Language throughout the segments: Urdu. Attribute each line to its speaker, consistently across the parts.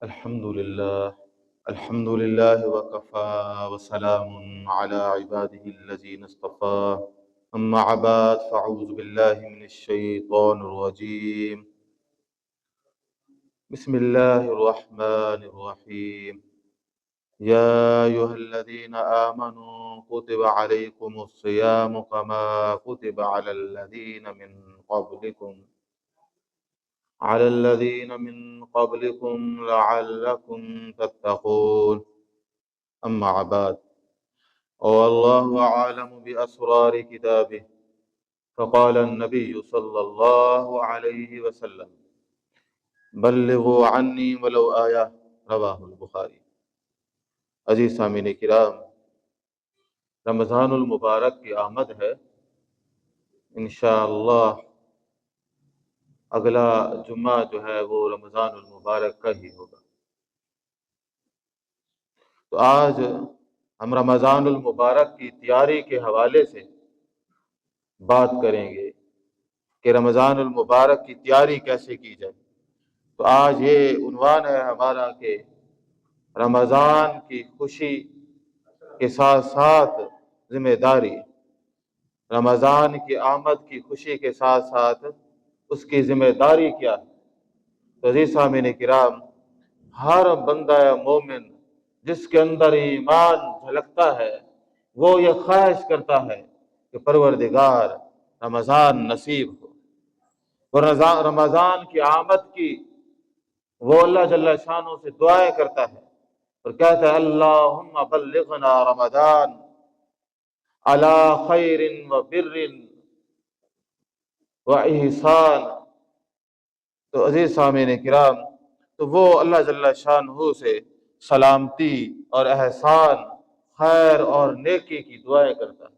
Speaker 1: الحمد لله وكفى وسلام على عباده الذين اصطفى أما بعد فأعوذ بالله من الشيطان الرجيم بسم الله الرحمن الرحيم يا أيها الذين آمنوا كتب عليكم الصيام كما كتب على الذين من قبلكم لعلكم تتقون أما بعد والله أعلم بأسرار كتابه فقال النبي صلى الله عليه وسلم بلغوا عني ولو آية رواہ البخاری۔ عزیز سامعین کرام، رمضان المبارک کی آمد ہے۔ انشاءاللہ اگلا جمعہ جو ہے وہ رمضان المبارک کا ہی ہوگا۔ تو آج ہم رمضان المبارک کی تیاری کے حوالے سے بات کریں گے کہ رمضان المبارک کی تیاری کیسے کی جائے۔ تو آج یہ عنوان ہے ہمارا کہ رمضان کی خوشی کے ساتھ ساتھ ذمہ داری، رمضان کی آمد کی خوشی کے ساتھ ساتھ اس کی ذمہ داری کیا ہے۔ تو عزیز سامعین کرام، ہر بندہ مومن جس کے اندر ایمان جھلکتا ہے وہ یہ خواہش کرتا ہے کہ پروردگار رمضان نصیب ہو، اور رمضان کی آمد کی وہ اللہ جل شانہ سے دعائیں کرتا ہے اور کہتا ہے اللہم بلغنا رمضان علی خیر و بر و احسان۔ تو عزیز سامعین کرام، تو وہ اللہ جل شانہ سے سلامتی اور احسان، خیر اور نیکی کی دعائیں کرتا ہے۔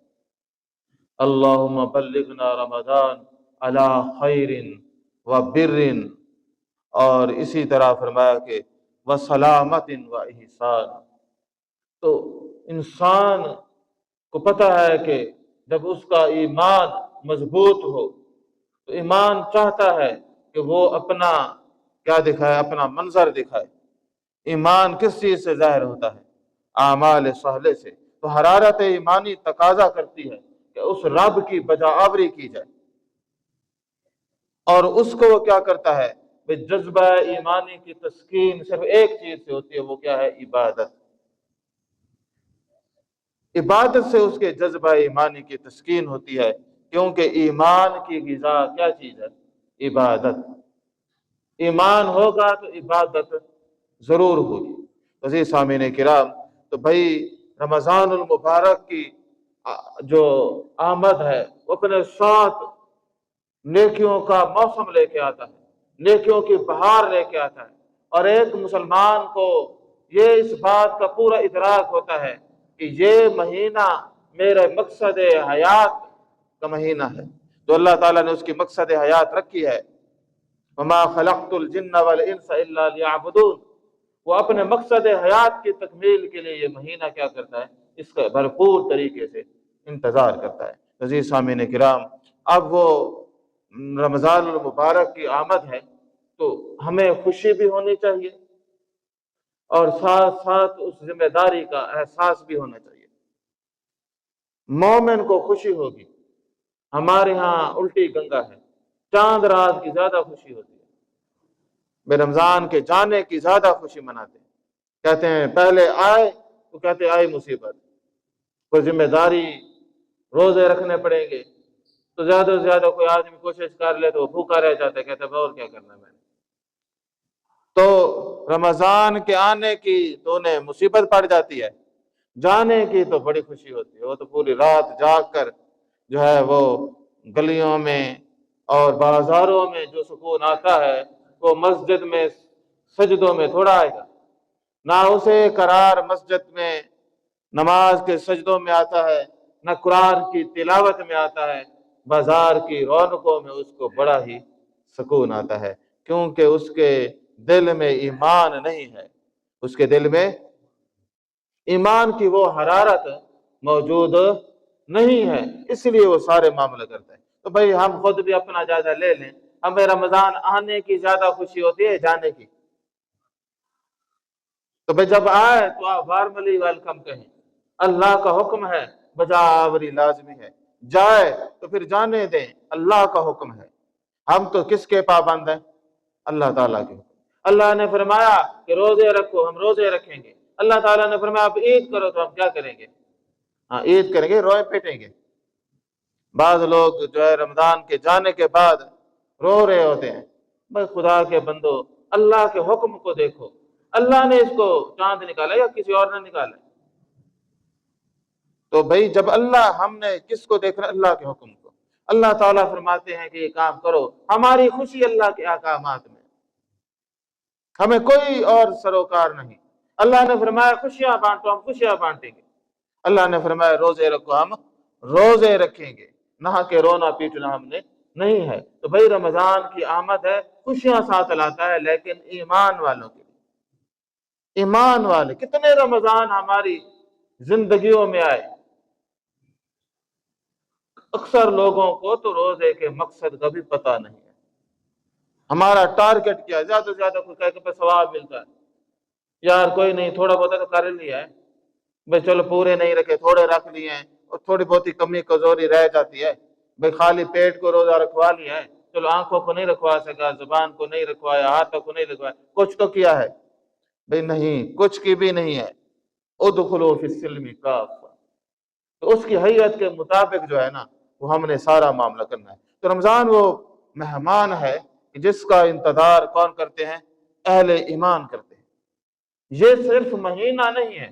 Speaker 1: اللہم بلغنا رمضان علی خیر و بر، اور اسی طرح فرمایا کہ وسلامت و احسان۔ تو انسان کو پتہ ہے کہ جب اس کا ایمان مضبوط ہو تو ایمان چاہتا ہے کہ وہ اپنا کیا دکھائے، اپنا منظر دکھائے۔ ایمان کس چیز سے ظاہر ہوتا ہے؟ اعمال صالحہ سے۔ تو حرارت ایمانی تقاضا کرتی ہے کہ اس رب کی بجاآوری کی جائے، اور اس کو وہ کیا کرتا ہے؟ جذبہ ایمانی کی تسکین صرف ایک چیز سے ہوتی ہے، وہ کیا ہے؟ عبادت۔ عبادت سے اس کے جذبہ ایمانی کی تسکین ہوتی ہے، کیونکہ ایمان کی غذا کیا چیز ہے؟ عبادت۔ ایمان ہوگا تو عبادت ضرور ہوگی۔ عزیز سامعین کرام، تو بھائی رمضان المبارک کی جو آمد ہے وہ اپنے ساتھ نیکیوں کا موسم لے کے آتا ہے، نیکیوں کی بہار لے کے آتا ہے، اور ایک مسلمان کو یہ اس بات کا پورا ادراک ہوتا ہے کہ یہ مہینہ میرے مقصد حیات کا مہینہ ہے۔ تو اللہ تعالیٰ نے اس کی مقصد حیات رکھی ہے، وما خلقت الجن والانس الا لیعبدون۔ وہ اپنے مقصد حیات کی تکمیل کے لیے یہ مہینہ کیا کرتا ہے؟ اس کا بھرپور طریقے سے انتظار کرتا ہے۔ عزیز سامعین کرام، اب وہ رمضان المبارک کی آمد ہے تو ہمیں خوشی بھی ہونی چاہیے اور ساتھ ساتھ اس ذمہ داری کا احساس بھی ہونا چاہیے۔ مومن کو خوشی ہوگی۔ ہمارے ہاں الٹی گنگا ہے، چاند رات کی زیادہ خوشی ہوتی ہے، بے رمضان کے جانے کی زیادہ خوشی مناتے ہیں۔ کہتے ہیں پہلے آئے تو کہتے آئی مصیبت، کوئی ذمہ داری، روزے رکھنے پڑیں گے تو زیادہ سے زیادہ کوئی آدمی کوشش کر لے تو وہ بھوکا رہ جاتا ہے، کہتے ہیں اور کیا کرنا میں نے۔ تو رمضان کے آنے کی تو انہیں مصیبت پڑ جاتی ہے، جانے کی تو بڑی خوشی ہوتی ہے۔ وہ تو پوری رات جاگ کر جو ہے وہ گلیوں میں اور بازاروں میں جو سکون آتا ہے وہ مسجد میں سجدوں میں تھوڑا آئے گا، نہ اسے قرار مسجد میں نماز کے سجدوں میں آتا ہے، نہ قرآن کی تلاوت میں آتا ہے۔ بازار کی رونقوں میں اس کو بڑا ہی سکون آتا ہے، کیونکہ اس کے دل میں ایمان نہیں ہے، اس کے دل میں ایمان کی وہ حرارت موجود نہیں ہے، اس لیے وہ سارے معاملے کرتا ہے۔ تو بھائی ہم خود بھی اپنا جائزہ لے لیں، ہمیں رمضان آنے کی زیادہ خوشی ہوتی ہے جانے کی؟ تو بھائی جب آئے تو آپ وارملی ویلکم کہیں، اللہ کا حکم ہے، بجاوری لازمی ہے، جائے تو پھر جانے دیں، اللہ کا حکم ہے۔ ہم تو کس کے پابند ہیں؟ اللہ تعالیٰ کے۔ اللہ نے فرمایا کہ روزے رکھو، ہم روزے رکھیں گے۔ اللہ تعالیٰ نے فرمایا آپ عید کرو، تو ہم کیا کریں گے؟ ہاں عید کریں گے، روئے پیٹیں گے۔ بعض لوگ جو ہے رمضان کے جانے کے بعد رو رہے ہوتے ہیں۔ بھائی خدا کے بندو، اللہ کے حکم کو دیکھو، اللہ نے اس کو چاند نکالا یا کسی اور نے نکالا؟ تو بھائی جب ہم نے کس کو دیکھنا؟ اللہ کے حکم کو۔ اللہ تعالیٰ فرماتے ہیں کہ یہ کام کرو، ہماری خوشی اللہ کے احکامات میں، ہمیں کوئی اور سروکار نہیں۔ اللہ نے فرمایا خوشیاں بانٹو، ہم خوشیاں بانٹیں گے۔ اللہ نے فرمایا روزے رکھو، ہم روزے رکھیں گے، نہ کہ رونا پیٹنا ہم نے نہیں ہے۔ تو بھائی رمضان کی آمد ہے، خوشیاں ساتھ لاتا ہے، لیکن ایمان والوں کے لیے۔ ایمان والے کتنے رمضان ہماری زندگیوں میں آئے، اکثر لوگوں کو تو روزے کے مقصد کا بھی پتہ نہیں ہے۔ ہمارا ٹارگٹ کیا ہے؟ زیادہ سے زیادہ کوئی کہہ کہ ثواب ملتا ہے، یار کوئی نہیں، تھوڑا بہت تو کر لیا ہے بھائی، چلو پورے نہیں رکھے، تھوڑے رکھ لیے ہیں، اور تھوڑی بہت ہی کمی کمزوری رہ جاتی ہے بھائی، خالی پیٹ کو روزہ رکھوا لیا ہے، چلو آنکھوں کو نہیں رکھوا سکا، زبان کو نہیں رکھوایا، ہاتھوں کو نہیں رکھوایا، کچھ تو کیا ہے بھائی؟ نہیں، کچھ کی بھی نہیں ہے۔ ادخلوا فی السلم کافہ، تو اس کی حیت کے مطابق جو ہے نا وہ ہم نے سارا معاملہ کرنا ہے۔ تو رمضان وہ مہمان ہے جس کا انتظار کون کرتے ہیں؟ اہل ایمان کرتے ہیں۔ یہ صرف مہینہ نہیں ہے،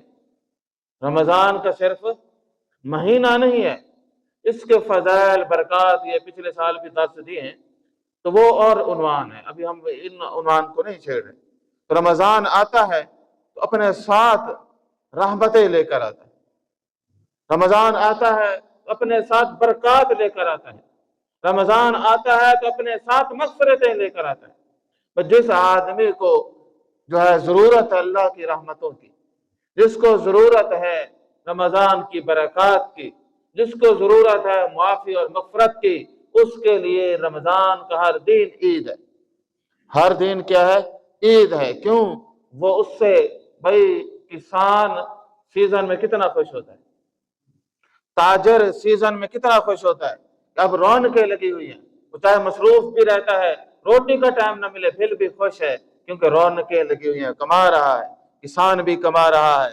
Speaker 1: رمضان کا صرف مہینہ نہیں ہے، اس کے فضائل برکات یہ پچھلے سال بھی درس دیے ہیں، تو وہ اور عنوان ہے، ابھی ہم ان عنوان کو نہیں چھیڑ رہے۔ تو رمضان آتا ہے تو اپنے ساتھ رحمتیں لے کر آتا ہے، رمضان آتا ہے تو اپنے ساتھ برکات لے کر آتا ہے، رمضان آتا ہے تو اپنے ساتھ مغفرتیں لے کر آتا ہے۔ جس آدمی کو جو ہے ضرورت ہے اللہ کی رحمتوں کی، جس کو ضرورت ہے رمضان کی برکات کی، جس کو ضرورت ہے معافی اور مغفرت کی، اس کے لیے رمضان کا ہر دن عید ہے۔ ہر دن کیا ہے؟ عید ہے۔ کیوں؟ وہ اس سے بھائی کسان سیزن میں کتنا خوش ہوتا ہے، تاجر سیزن میں کتنا خوش ہوتا ہے کہ اب رونقیں لگی ہوئی ہیں، وہ چاہے مصروف بھی رہتا ہے، روٹی کا ٹائم نہ ملے پھر بھی خوش ہے، کیونکہ رونقیں لگی ہوئی ہیں، کما رہا ہے، کسان بھی کما رہا ہے۔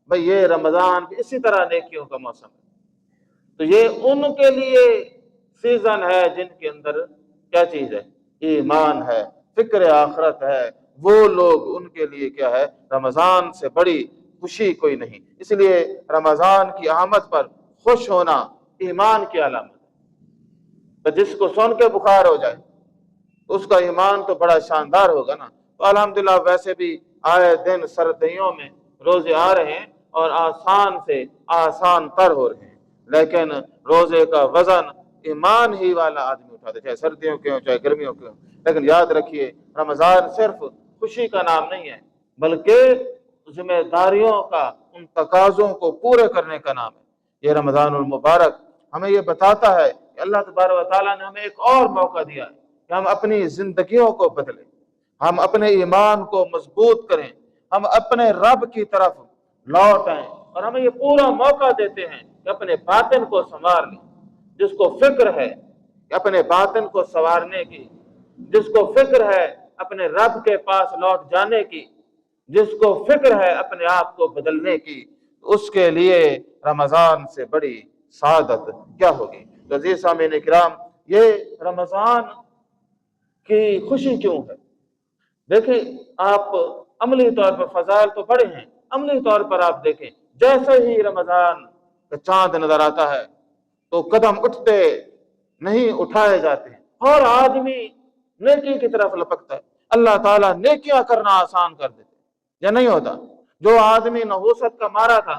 Speaker 1: بھئی یہ رمضان بھی اسی طرح نیکیوں کا موسم ہے۔ تو یہ ان کے لیے سیزن ہے جن کے اندر کیا چیز ہے؟ ایمان ہے، فکر آخرت ہے۔ وہ لوگ، ان کے لیے کیا ہے؟ رمضان سے بڑی خوشی کوئی نہیں۔ اس لیے رمضان کی آمد پر خوش ہونا ایمان کی علامت ہے۔ تو جس کو سن کے بخار ہو جائے اس کا ایمان تو بڑا شاندار ہوگا نا۔ تو الحمدللہ ویسے بھی آئے دن سردیوں میں روزے آ رہے ہیں اور آسان سے آسان تر ہو رہے ہیں، لیکن روزے کا وزن ایمان ہی والا آدمی اٹھاتے، چاہے سردیوں کے ہوں چاہے گرمیوں کے ہوں۔ لیکن یاد رکھیے رمضان صرف خوشی کا نام نہیں ہے، بلکہ ذمہ داریوں کا، ان تقاضوں کو پورے کرنے کا نام ہے۔ یہ رمضان المبارک ہمیں یہ بتاتا ہے کہ اللہ تبارک و تعالیٰ نے ہمیں ایک اور موقع دیا ہے کہ ہم اپنی زندگیوں کو بدلیں، ہم اپنے ایمان کو مضبوط کریں، ہم اپنے رب کی طرف لوٹ آئیں، اور ہمیں یہ پورا موقع دیتے ہیں کہ اپنے باطن کو سنوار لیں۔ جس کو فکر ہے کہ اپنے باطن کو سنوارنے کی، جس کو فکر ہے اپنے رب کے پاس لوٹ جانے کی، جس کو فکر ہے اپنے آپ کو بدلنے کی، اس کے لیے رمضان سے بڑی سعادت کیا ہوگی؟ تو عزیز سامعین کرام، یہ رمضان کی خوشی کیوں ہے؟ دیکھیں آپ عملی طور پر فضائل تو بڑے ہیں، عملی طور پر آپ دیکھیں جیسے ہی رمضان کا چاند نظر آتا ہے تو قدم اٹھتے نہیں اٹھائے جاتے ہیں، اور آدمی نیکی کی طرف لپکتا ہے، اللہ تعالیٰ نیکیاں کرنا آسان کر دیتے، یا نہیں ہوتا؟ جو آدمی نحوست کا مارا تھا،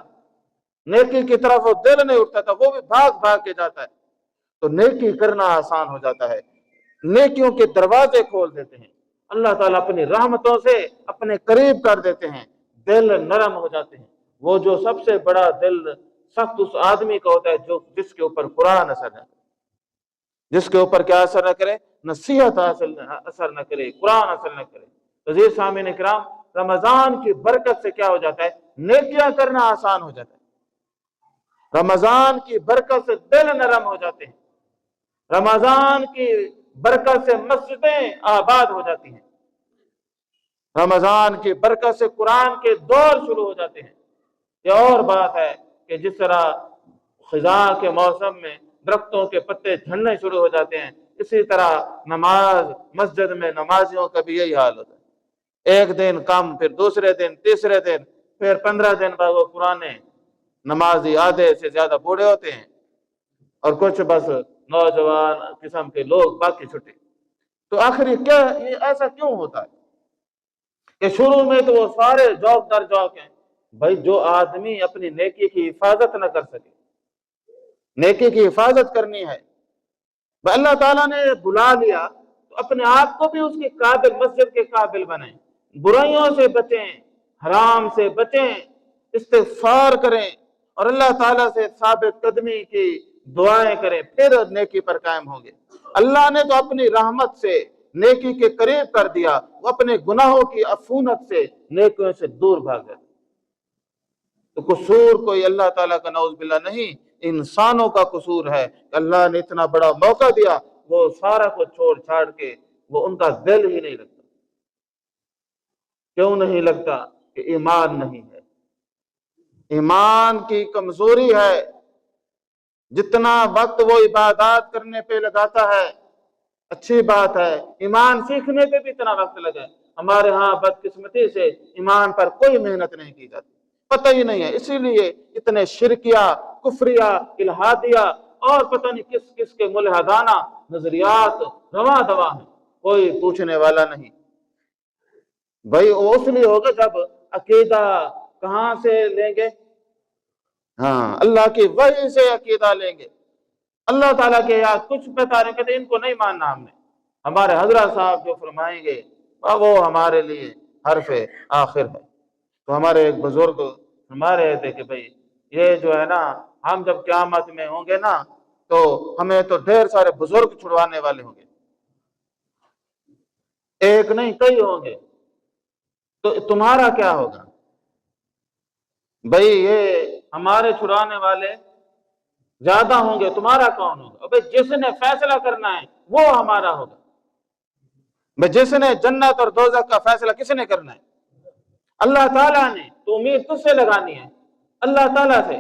Speaker 1: نیکی کی طرف وہ دل نہیں اٹھتا تھا، وہ بھی بھاگ بھاگ کے جاتا ہے، تو نیکی کرنا آسان ہو جاتا ہے، نیکیوں کے دروازے کھول دیتے ہیں، اللہ تعالیٰ اپنی رحمتوں سے اپنے قریب کر دیتے ہیں، دل نرم ہو جاتے ہیں۔ وہ جو سب سے بڑا دل سخت اس آدمی کا ہوتا ہے جس کے اوپر قرآن اثر نہ کرے، جس کے اوپر کیا اثر نہ کرے؟ نصیحت اثر نہ کرے، قرآن اثر نہ کرے۔ عزیز سامعین کرام، رمضان کی برکت سے کیا ہو جاتا ہے؟ نیکیاں کرنا آسان ہو جاتا ہے۔ رمضان کی برکت سے دل نرم ہو جاتے ہیں، رمضان کی برکت سے مسجدیں آباد ہو جاتی ہیں، رمضان کی برکت سے قرآن کے دور شروع ہو جاتے ہیں۔ یہ اور بات ہے کہ جس طرح خزاں کے موسم میں درختوں کے پتے جھڑنے شروع ہو جاتے ہیں، اسی طرح نماز مسجد میں نمازیوں کا بھی یہی حال ہوتا ہے۔ ایک دن کم، پھر دوسرے دن، تیسرے دن، پھر 15 دن بعد وہ پرانے نمازی آدھے سے زیادہ بوڑھے ہوتے ہیں اور کچھ بس نوجوان قسم کے لوگ باقی چھٹے۔ تو آخر یہ ایسا کیوں ہوتا ہے کہ شروع میں تو وہ سارے جوک در جوک ہیں؟ بھائی جو آدمی اپنی نیکی کی حفاظت نہ کر سکے، نیکی کی حفاظت کرنی ہے، اللہ تعالیٰ نے بلا لیا تو اپنے آپ کو بھی اس کے قابل، مسجد کے قابل بنائیں، برائیوں سے بچیں، حرام سے بچیں، استغفار کریں اور اللہ تعالیٰ سے ثابت قدمی کی دعائیں کریں، پھر نیکی پر قائم ہوں گے۔ اللہ نے تو اپنی رحمت سے نیکی کے قریب کر دیا، وہ اپنے گناہوں کی عفونت سے نیکیوں سے دور بھاگ گئے۔ تو قصور کوئی اللہ تعالیٰ کا نعوذ باللہ نہیں، انسانوں کا قصور ہے کہ اللہ نے اتنا بڑا موقع دیا، وہ سارا کو چھوڑ چھاڑ کے وہ ان کا دل ہی نہیں لگتا۔ کیوں نہیں لگتا؟ کہ ایمان نہیں ہے، ایمان کی کمزوری ہے۔ جتنا وقت وہ عبادات کرنے پہ لگاتا ہے اچھی بات ہے، ایمان سیکھنے پہ بھی اتنا وقت لگے۔ ہمارے ہاں بدقسمتی سے ایمان پر کوئی محنت نہیں کی جاتی، پتہ ہی نہیں ہے، اسی لیے اتنے شرکیہ، کفریہ، الہادیہ اور پتہ نہیں کس کس کے ملحدانہ نظریات رواں دواں ہیں، کوئی پوچھنے والا نہیں۔ بھائی وہ اس لیے ہوگا جب عقیدہ کہاں سے لیں گے؟ ہاں، اللہ کی وحی سے عقیدہ لیں گے۔ اللہ تعالیٰ کے یاد کچھ بتا رہے کہتے ہیں ان کو نہیں ماننا ہم نے، ہمارے حضرت صاحب جو فرمائیں گے وہ ہمارے لیے حرف آخر ہے۔ تو ہمارے ایک بزرگ فرما رہے تھے کہ بھائی یہ جو ہے نا، ہم جب قیامت میں ہوں گے نا تو ہمیں تو ڈھیر سارے بزرگ چھڑوانے والے ہوں گے، ایک نہیں کئی ہوں گے، تو تمہارا کیا ہوگا؟ بھائی یہ ہمارے چھڑانے والے زیادہ ہوں گے، تمہارا کون ہوگا؟ بھائی جس نے فیصلہ کرنا ہے وہ ہمارا ہوگا۔ بھائی جس نے جنت اور دوزخ کا فیصلہ کس نے کرنا ہے؟ اللہ تعالیٰ نے۔ تو امید کس سے لگانی ہے؟ اللہ تعالیٰ سے۔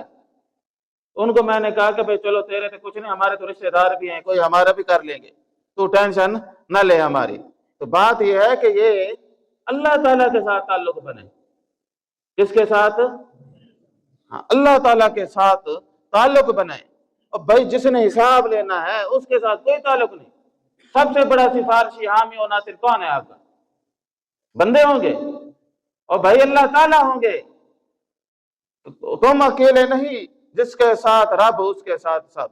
Speaker 1: ان کو میں نے کہا کہ بھائی چلو تیرے تو کچھ نہیں، ہمارے تو رشتہ دار بھی ہیں، کوئی ہمارا بھی کر لیں گے، تو ٹینشن نہ لے ہماری۔ تو بات یہ ہے کہ یہ اللہ تعالیٰ کے ساتھ تعلق بنے۔ کس کے ساتھ؟ اللہ تعالیٰ کے ساتھ تعلق بنائیں۔ اور بھائی جس نے حساب لینا ہے اس کے ساتھ کوئی تعلق نہیں۔ سب سے بڑا سفارشی حامی و ناصر کون ہے آپ کا؟ بندے ہوں گے، اور بھائی اللہ تعالیٰ ہوں گے۔ تم اکیلے نہیں، جس کے ساتھ رب اس کے ساتھ سب۔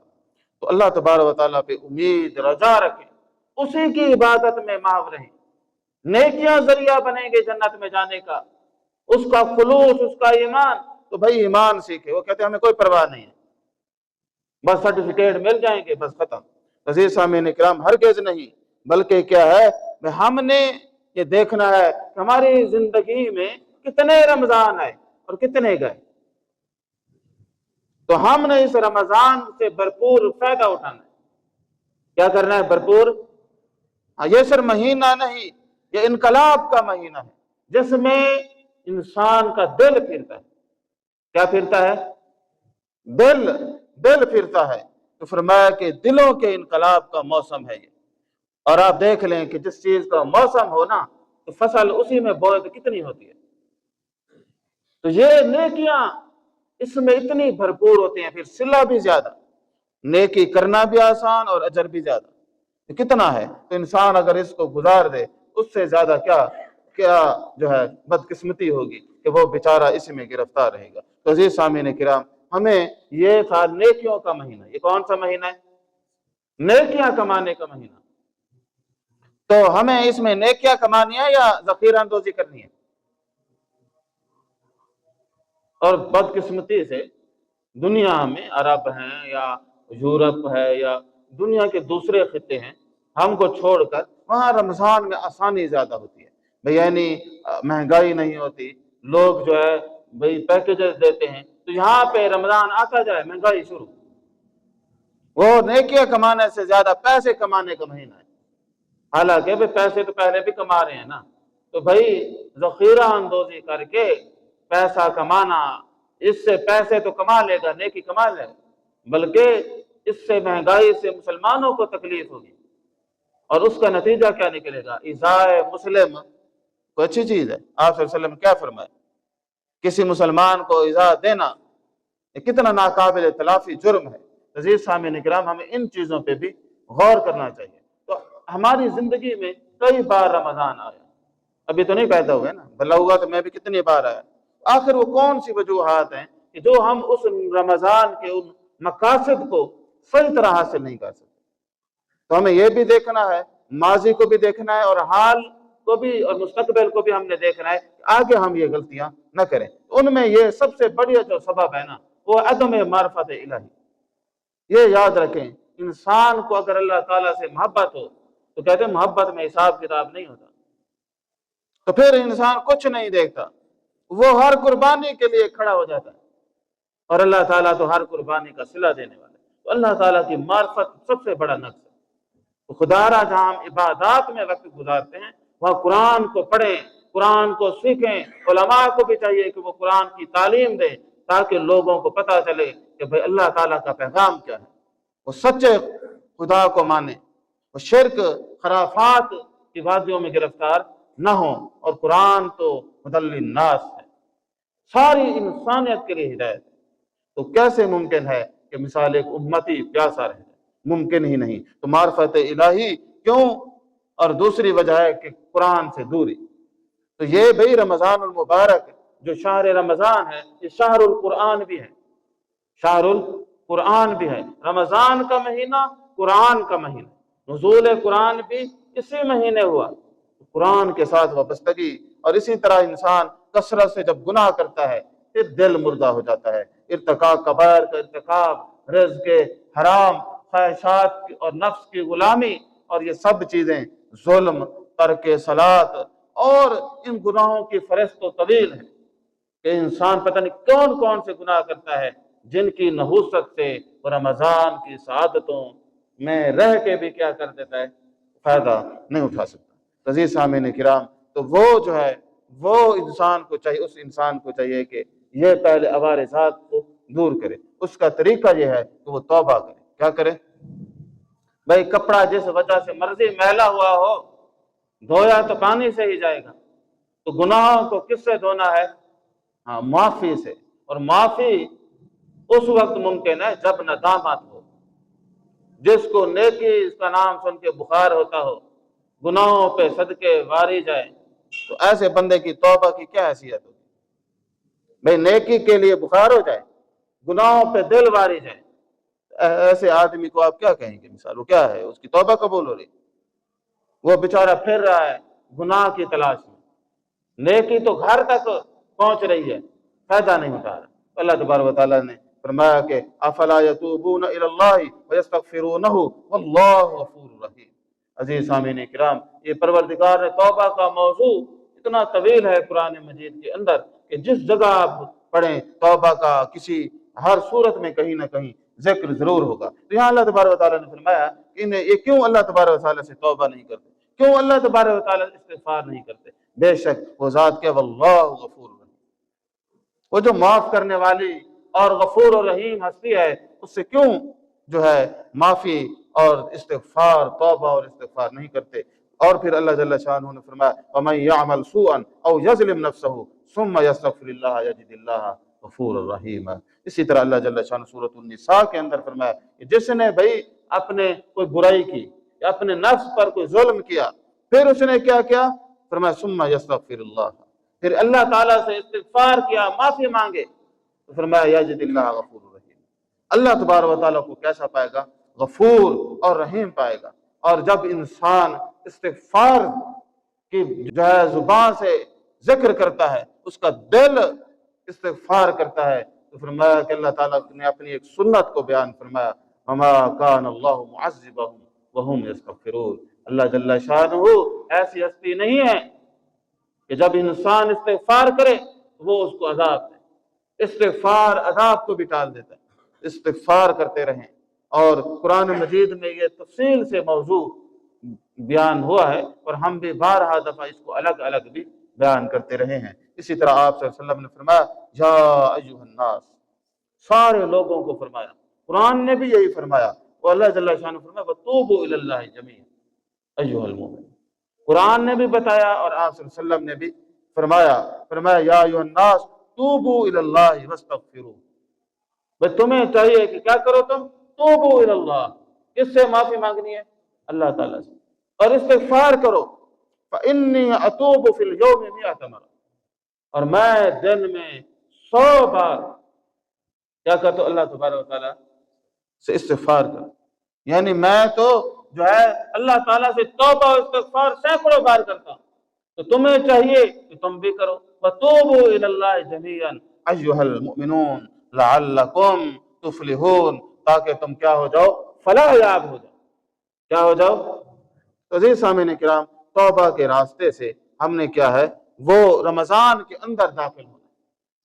Speaker 1: تو اللہ تبارک و تعالیٰ پہ امید رجا رکھیں، اسی کی عبادت میں محو رہیں۔ نیکیاں ذریعہ بنیں گے جنت میں جانے کا، اس کا خلوص، اس کا ایمان۔ تو بھائی ایمان سیکھے۔ وہ کہتے ہیں ہمیں کوئی پرواہ نہیں ہے، بس سرٹیفکیٹ مل جائیں گے، بس ختم۔ عزیز سامعین اکرام، ہرگز نہیں، بلکہ کیا ہے، ہم نے یہ دیکھنا ہے کہ ہماری زندگی میں کتنے رمضان آئے اور کتنے گئے، تو ہم نے اس رمضان سے بھرپور فائدہ اٹھانا ہے۔ کیا کرنا ہے؟ بھرپور۔ یہ صرف مہینہ نہیں، یہ انقلاب کا مہینہ ہے جس میں انسان کا دل پھرتا ہے۔ کیا پھرتا ہے؟ دل پھرتا ہے۔ تو فرمایا کہ دلوں کے انقلاب کا موسم ہے یہ۔ اور آپ دیکھ لیں کہ جس چیز کا موسم ہو نا تو فصل اسی میں بوئے تو کتنی ہوتی ہے۔ تو یہ نیکیاں اس میں اتنی بھرپور ہوتی ہیں، پھر صلہ بھی زیادہ، نیکی کرنا بھی آسان اور اجر بھی زیادہ۔ تو کتنا ہے؟ تو انسان اگر اس کو گزار دے، اس سے زیادہ کیا جو ہے بدقسمتی ہوگی کہ وہ بیچارہ اس میں گرفتار رہے گا۔ تو عزیز سامعین کرام، ہمیں یہ تھا نیکیوں کا مہینہ۔ یہ کون سا مہینہ ہے؟ نیکیاں کمانے کا مہینہ۔ تو ہمیں اس میں نیکیاں کمانی ہے یا ذخیرہ اندوزی کرنی ہے؟ اور بدقسمتی سے دنیا میں عرب ہیں یا یورپ ہے یا دنیا کے دوسرے خطے ہیں، ہم کو چھوڑ کر وہاں رمضان میں آسانی زیادہ ہوتی ہے۔ بھئی یعنی مہنگائی نہیں ہوتی، لوگ جو ہے بھئی پیکیجز دیتے ہیں، تو یہاں پہ رمضان آتا جائے مہنگائی شروع، وہ نیکیاں کمانے سے زیادہ پیسے کمانے کا مہینہ ہے۔ حالانکہ بھئی پیسے تو پہلے بھی کما رہے ہیں نا، تو بھئی ذخیرہ اندوزی کر کے پیسہ کمانا، اس سے پیسے تو کما لے گا، نیکی کما لے گا، بلکہ اس سے مہنگائی سے مسلمانوں کو تکلیف ہوگی، اور اس کا نتیجہ کیا نکلے گا؟ ایذائے مسلم کو اچھی چیز ہے۔ آپ صلی اللہ علیہ وسلم کیا فرمائے؟ کسی مسلمان کو ایذا دینا یہ کتنا ناقابل تلافی جرم ہے۔ عزیز سامعین کرام، ہمیں ان چیزوں پہ بھی غور کرنا چاہیے۔ تو ہماری زندگی میں کئی بار رمضان آیا، ابھی تو نہیں پیدا ہوئے نا، بھلا ہوا تو میں بھی کتنی بار آیا۔ آخر وہ کون سی وجوہات ہیں کہ جو ہم اس رمضان کے ان مقاصد کو صحیح طرح حاصل نہیں کر سکتے؟ تو ہمیں یہ بھی دیکھنا ہے، ماضی کو بھی دیکھنا ہے، اور حال کو بھی اور مستقبل کو بھی ہم نے دیکھنا ہے کہ آگے ہم یہ غلطیاں نہ کریں۔ ان میں یہ سب سے بڑی جو سبب ہے نا، وہ عدم معرفت الہی۔ یہ یاد رکھیں، انسان کو اگر اللہ تعالیٰ سے محبت ہو تو کہتے ہیں محبت میں حساب کتاب نہیں ہوتا، تو پھر انسان کچھ نہیں دیکھتا، وہ ہر قربانی کے لیے کھڑا ہو جاتا ہے، اور اللہ تعالیٰ تو ہر قربانی کا صلہ دینے والا ہے۔ تو اللہ تعالیٰ کی معرفت سب سے بڑا نقص ہے۔ تو خدا را جہاں ہم عبادات میں وقت گزارتے ہیں، وہاں قرآن کو پڑھیں، قرآن کو سیکھیں۔ علماء کو بھی چاہیے کہ وہ قرآن کی تعلیم دیں، تاکہ لوگوں کو پتہ چلے کہ بھئی اللہ تعالیٰ کا پیغام کیا ہے، وہ سچے خدا کو مانیں، وہ شرک خرافات کی وادیوں میں گرفتار نہ ہوں۔ اور قرآن تو ہدی للناس ہے، ساری انسانیت کے لیے ہدایت ہے۔ تو کیسے ممکن ہے کہ مثال ایک امتی پیاسا رہ جائے؟ ممکن ہی نہیں۔ تو معرفت الہی کیوں؟ اور دوسری وجہ ہے کہ قرآن سے دوری۔ تو یہ بھئی رمضان المبارک جو شہر رمضان ہے، یہ شہر القرآن بھی ہے، شہر القرآن بھی ہے۔ رمضان کا مہینہ قرآن کا مہینہ، نزول قرآن بھی اسی مہینے ہوا، قرآن کے ساتھ وابستگی۔ اور اسی طرح انسان کثرت سے جب گناہ کرتا ہے پھر دل مردہ ہو جاتا ہے، ارتکاب کبائر کا ارتکاب، رزق حرام، خواہشات اور نفس کی غلامی، اور یہ سب چیزیں، ظلم، ترک صلاۃ، اور ان گناہوں کی فہرست تو طویل ہے کہ انسان پتہ نہیں کون کون سے گناہ کرتا ہے، جن کی نحوست سے وہ رمضان کی سعادتوں میں رہ کے بھی کیا کر دیتا ہے؟ فائدہ نہیں اٹھا سکتا۔ عزیز سامعین کرام، تو وہ جو ہے وہ انسان کو چاہیے، اس انسان کو چاہیے کہ یہ پہلے عوارضات کو دور کرے۔ اس کا طریقہ یہ ہے کہ وہ توبہ کرے۔ کیا کرے؟ بھئی کپڑا جس وجہ سے مرضی میلا ہوا ہو، دھویا تو پانی سے ہی جائے گا، تو گناہوں کو کس سے دھونا ہے؟ ہاں، معافی سے۔ اور معافی اس وقت ممکن ہے جب ندامت ہو، جس کو نیکی اس کا نام سن کے بخار ہوتا ہو، گناہوں پہ صدقے واری جائے، تو ایسے بندے کی توبہ کی کیا حیثیت ہوگی؟ بھئی نیکی کے لیے بخار ہو جائے، گناہوں پہ دل واری جائے، ایسے آدمی کو آپ کیا کہیں گے؟ مثال وہ کیا ہے؟ اس کی توبہ قبول ہو رہی، وہ بیچارہ پھر رہا ہے گناہ کی تلاش میں، نیکی تو گھر تک پہنچ رہی ہے، فائدہ نہیں اٹھا رہا۔ اللہ تبارک و تعالیٰ نے فرمایا کہ افلا یتوبون الی اللہ ویستغفرونہ واللہ غفور رحیم۔ عزیز سامعین کرام، یہ پروردگار نے توبہ کا موضوع اتنا طویل ہے قرآن مجید کے اندر کہ جس جگہ آپ پڑھیں توبہ کا کسی ہر صورت میں کہیں نہ کہیں ذکر ضرور ہوگا۔ تو یہاں اللہ تبارک و تعالیٰ نے فرمایا کہ یہ کیوں اللہ تبارک و تعالیٰ سے توبہ نہیں کرتے، کیوں اللہ تبارک و تعالیٰ استغفار نہیں کرتے؟ بے شک وہ ذات کے واللہ غفور رحیم، وہ جو معاف کرنے والی اور غفور و رحیم ہستی ہے، اس سے کیوں جو ہے معافی اور استغفار، توبہ اور استغفار نہیں کرتے؟ اور پھر اللہ جل شانہ نے فرمایا وَمَن يَعْمَلْ سُوءًا أَوْ يَظْلِمْ نَفْسَهُ ثُمَّ يَسْتَغْفِرِ اللَّهَ يَجِدِ اللَّهَ غَفُورًا رَحِيمًا۔ اسی طرح اللہ جل شانہ سورۃ النساء کے اندر فرمایا کہ جس نے بھئی اپنے کوئی برائی کی یا اپنے نفس پر کوئی ظلم کیا، پھر اس نے کیا کیا؟ فرمایا ثُمَّ يَسْتَغْفِرِ اللَّهَ، پھر اللہ تعالیٰ سے استغفار کیا، معافی مانگے، تو فرمایا یجد اللہ غفور رحیم، اللہ تبارک و تعالیٰ کو کیسا پائے گا؟ غفور اور رحیم پائے گا۔ اور جب انسان استغفار کی جو ہے زبان سے ذکر کرتا ہے، اس کا دل استغفار کرتا ہے، تو فرمایا کہ اللہ تعالیٰ نے اپنی ایک سنت کو بیان فرمایا وما کان اللہ معذبہم وہم یستغفرون۔ اللہ جل شانہ ایسی ہستی نہیں ہے کہ جب انسان استغفار کرے وہ اس کو عذاب دے۔ استغفار عذاب کو بھی ٹال دیتا ہے، استغفار کرتے رہیں۔ اور قرآن مجید میں یہ تفصیل سے موضوع بیان ہوا ہے، اور ہم بھی بارہا دفعہ اس کو الگ الگ بھی بیان کرتے رہے ہیں۔ اسی طرح آپ صلی اللہ علیہ وسلم نے فرمایا یا ایھا الناس، سارے لوگوں کو فرمایا، قرآن نے بھی یہی فرمایا، اور اللہ جل شانہ نے فرمایا وتوبوا الی اللہ جميعا ایھا المؤمنون۔ قرآن نے بھی بتایا اور آپ صلی اللہ علیہ وسلم نے بھی فرمایا یا ایھا الناس توبوا الی اللہ واستغفروا۔ بھئی تمہیں چاہیے کہ کیا کرو تم؟ توبوا الی اللہ، کس سے معافی مانگنی ہے؟ اللہ تعالیٰ سے، اور استغفار کرو۔ فإنی اتوب فی اليوم 100 مرہ، اور میں دن میں 100 بار کیا کرتا ہوں؟ اللہ تبارک و تعالیٰ سے استغفار کرو، یعنی میں تو جو ہے اللہ تعالیٰ سے توبہ و استغفار سینکڑوں بار کرتا ہوں، تو تمہیں چاہیے کہ تم بھی کرو۔ وَتُوبُوا إِلَى اللَّهِ جَمِيعًا أَيُّهَا الْمُؤْمِنُونَ لَعَلَّكُمْ تُفْلِحُونَ، تاکہ تم کیا ہو جاؤ؟ فلاح یاب ہو جاؤ، کیا ہو جاؤ؟ تو عزیز سامعین کرام، توبہ کے راستے سے ہم نے کیا ہے وہ رمضان کے اندر داخل ہونا،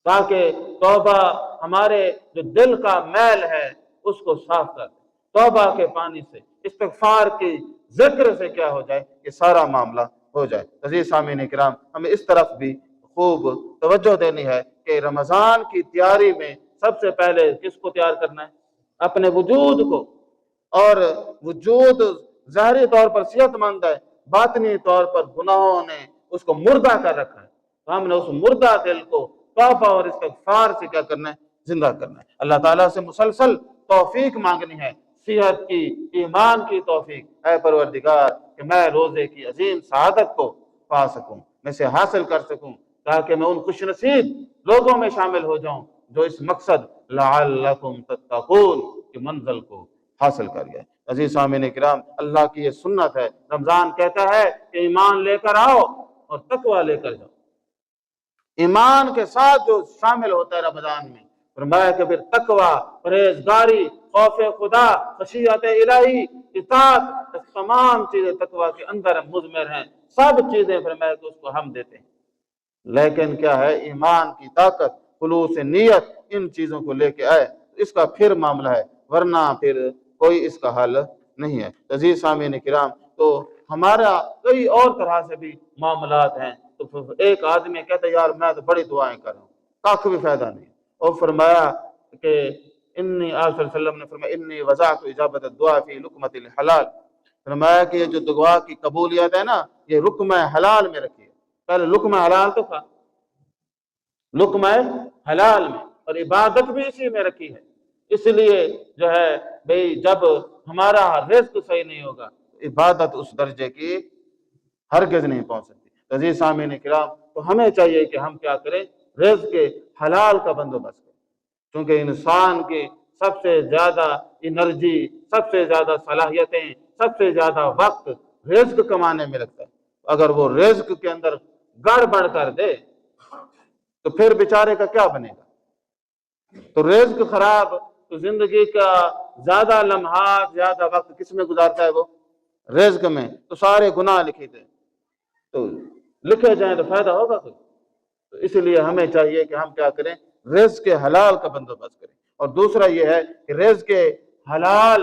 Speaker 1: تاکہ توبہ ہمارے جو دل کا میل ہے اس کو صاف کر دے، توبہ کے پانی سے، استغفار کی ذکر سے کیا ہو جائے کہ سارا معاملہ ہو جائے۔ عزیز سامعین کرام، ہمیں اس طرف بھی خوب توجہ دینی ہے کہ رمضان کی تیاری میں سب سے پہلے کس کو تیار کرنا ہے؟ اپنے وجود کو، اور وجود ظاہری طور پر صحت مند ہے، باطنی طور پر گناہوں نے اس کو مردہ کر رکھا ہے، تو ہم نے اس مردہ دل کو توبہ اور استغفار سے کیا کرنا ہے؟ زندہ کرنا ہے۔ اللہ تعالیٰ سے مسلسل توفیق مانگنی ہے، صحت کی، ایمان کی توفیق۔ اے پروردگار کہ میں روزے کی عظیم سعادت کو پا سکوں، میں سے حاصل کر سکوں، تاکہ میں ان خوش نصیب لوگوں میں شامل ہو جاؤں جو اس مقصد لعلکم تتقون کی منزل کو حاصل کر گئے۔ عزیز سامعین کرام، اللہ کی یہ سنت ہے، رمضان کہتا ہے کہ ایمان لے کر آؤ اور تقوی لے کر جاؤ۔ ایمان کے ساتھ جو شامل ہوتا ہے رمضان میں، فرمایا کہ پھر تقوی، پرہیزگاری، خوف خدا، خشیت الہی، اطاعت، تمام چیزیں تقوی کے اندر مضمر ہیں، سب چیزیں فرمایا کہ اس کو ہم دیتے ہیں۔ لیکن کیا ہے؟ ایمان کی طاقت، خلوص نیت، ان چیزوں کو لے کے آئے، اس کا پھر معاملہ ہے، ورنہ پھر کوئی اس کا حل نہیں ہے۔ عزیز سامعین کرام، تو ہمارا کئی اور طرح سے بھی معاملات ہیں، تو ایک آدمی کہتا ہے یار میں تو بڑی دعائیں کر رہا ہوں، کاکھ بھی فائدہ نہیں، اور فرمایا کہ انی، آپ صلی اللہ علیہ وسلم نے فرمایا انی وضعت اجابت الدعاء فی لقمۃ الحلال، فرمایا کہ یہ جو دعا کی قبولیت ہے نا، یہ لقمہ حلال میں رکھی ہے۔ پہلے لقمہ حلال تو کھا، لقمہ حلال میں، اور عبادت بھی اسی میں رکھی ہے۔ اس لیے جو ہے بھئی جب ہمارا رزق صحیح نہیں ہوگا، عبادت اس درجے کی ہرگز نہیں پہنچ سکتی۔ عزیز سامعین کرام، تو ہمیں چاہیے کہ ہم کیا کریں؟ رزق کے حلال کا بندوبست کریں، کیونکہ انسان کی سب سے زیادہ انرجی، سب سے زیادہ صلاحیتیں، سب سے زیادہ وقت رزق کمانے میں لگتا ہے۔ اگر وہ رزق کے اندر گڑبڑ کر دے تو پھر بیچارے کا کیا بنے گا؟ تو رزق خراب، تو زندگی کا زیادہ لمحات، زیادہ وقت کس میں گزارتا ہے؟ وہ رزق میں، تو سارے گناہ لکھے تھے، تو لکھے جائیں تو فائدہ ہوگا کوئی؟ تو اس لیے ہمیں چاہیے کہ ہم کیا کریں؟ رزق کے حلال کا بندوبست کریں۔ اور دوسرا یہ ہے کہ رزق کے حلال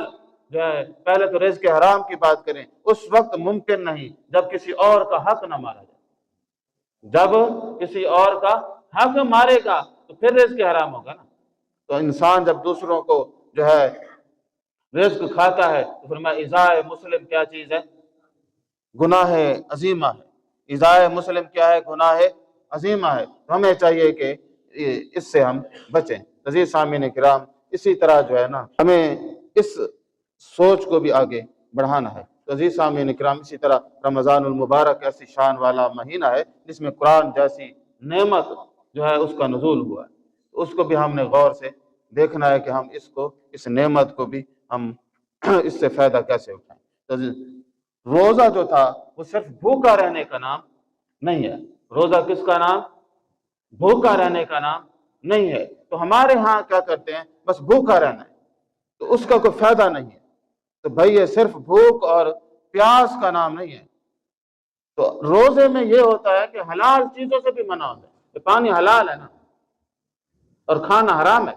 Speaker 1: جو ہے، پہلے تو رزق کے حرام کی بات کریں، اس وقت ممکن نہیں جب کسی اور کا حق نہ مارا جائے۔ جب کسی اور کا حق مارے گا تو پھر رزق حرام ہوگا نا۔ تو انسان جب دوسروں کو جو ہے رزق کھاتا ہے تو فرمایا ایذائے مسلم کیا چیز ہے؟ گناہ عظیمہ ہے۔ ایذائے مسلم کیا ہے؟ گناہ عظیمہ ہے۔ ہمیں چاہیے کہ اس سے ہم بچیں۔ عزیز سامعین کرام، اسی طرح جو ہے نا ہمیں اس سوچ کو بھی آگے بڑھانا ہے۔ تو عزیز سامعین کرام، اسی طرح رمضان المبارک ایسی شان والا مہینہ ہے جس میں قرآن جیسی نعمت جو ہے اس کا نزول ہوا ہے، اس کو بھی ہم نے غور سے دیکھنا ہے کہ ہم اس نعمت کو بھی ہم اس سے فائدہ کیسے اٹھائیں۔ تو روزہ جو تھا وہ صرف بھوکا رہنے کا نام نہیں ہے۔ روزہ کس کا نام؟ بھوکا رہنے کا نام نہیں ہے۔ تو ہمارے ہاں کیا کرتے ہیں؟ بس بھوکا رہنا ہے، تو اس کا کوئی فائدہ نہیں ہے۔ تو بھائی یہ صرف بھوک اور پیاس کا نام نہیں ہے۔ تو روزے میں یہ ہوتا ہے کہ حلال چیزوں سے بھی منع ہوتا ہے. پانی حلال ہے نا، اور کھانا حرام ہے.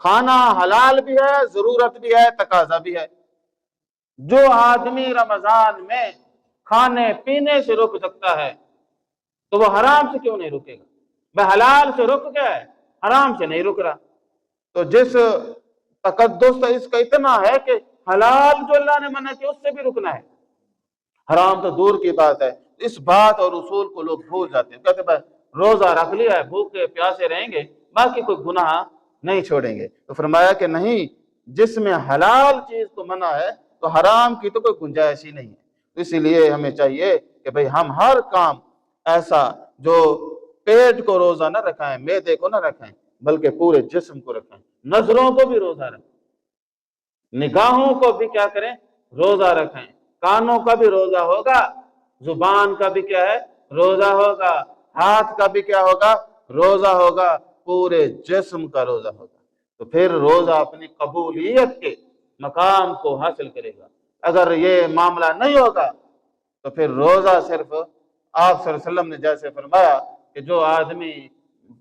Speaker 1: کھانا حلال بھی ہے، ضرورت بھی ہے، تقاضا بھی ہے. جو آدمی رمضان میں کھانے پینے سے روک سکتا ہے تو وہ حرام سے کیوں نہیں رکے گا؟ میں حلال سے رک گیا ہے، حرام سے نہیں رک رہا. تو جس تقدس اس کا اتنا ہے کہ حلال جو اللہ نے منع کیا اس سے بھی رکنا ہے، حرام تو دور کی بات ہے. اس بات اور اصول کو لوگ بھول جاتے ہیں، کہتے ہیں روزہ رکھ لیا ہے، بھوکے پیاسے رہیں گے، باقی کوئی گناہ نہیں چھوڑیں گے. تو فرمایا کہ نہیں، جس میں حلال چیز کو منع ہے تو حرام کی تو کوئی گنجائش ہی نہیں ہے. اسی لیے ہمیں چاہیے کہ بھئی ہم ہر کام ایسا جو پیٹ کو روزہ نہ رکھائیں، معدے کو نہ رکھائیں، بلکہ پورے جسم کو رکھیں. نظروں کو بھی روزہ رکھیں، نگاہوں کو بھی کیا کریں؟ روزہ رکھیں. کانوں کا بھی روزہ ہوگا، زبان کا بھی کیا ہے؟ روزہ ہوگا. ہاتھ کا بھی کیا ہوگا؟ روزہ ہوگا. پورے جسم کا روزہ ہوگا. تو پھر روزہ اپنی قبولیت کے مقام کو حاصل کرے گا. اگر یہ معاملہ نہیں ہوگا تو پھر روزہ صرف آپ صلی اللہ علیہ وسلم نے جیسے فرمایا کہ جو آدمی